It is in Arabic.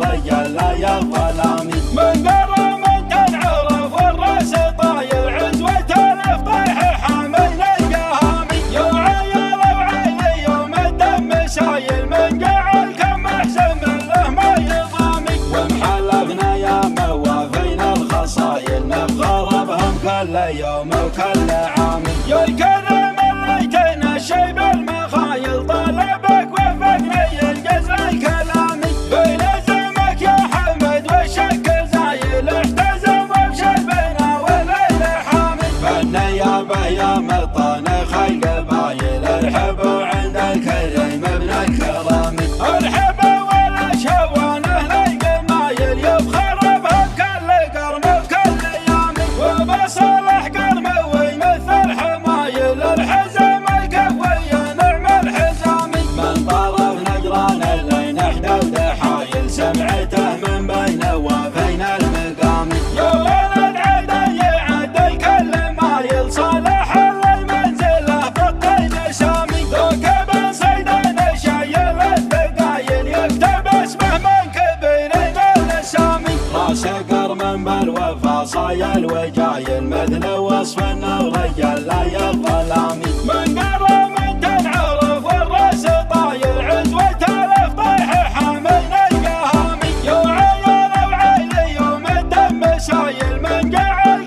رجال لا يظلامي من قرم تنعرف والراس طاير عزوة الفطيح حامل القهامي يا عيال وعيلي يوم الدم سايل من قعل كم احسن من له ما يضامي ومحلفنا يا موافين الخصايل نفخر بهم كل يوم وكل عام يا الكرم اللي تنا الشيب المخايل طلبك وفقني الجزر الكلامي بلزمك يا حمد والشك زايل احتزم بشبنا والليل حامي فالنيابه يا مطن خيل قبايل ارحبوا عند الكريم ابن الكرام ارحبوا ولا شوان اهل القمايل يفخر بهم كل قرم وكل يامي وبصالح قرم ويمثل حمايل الحزم القوي نعم الحزامي من طرف نجران اللي نحدى ودحايل سمعته من بين وافين المقامي يا ولد عدي عدي كل مايل صالح المنزله في الطين سامي ذوك ابن صيدان شايل الثقايل يكتب اسمه من كبيرين الاسامي راسه قرم بالوفا صايل وجايل مثل وصف الرجال لا يظلامي من قرم تنعرف والراس طاير عزوة الفطيح حامل القهامي يا عيال وعيلي يوم الدم سايل من قعل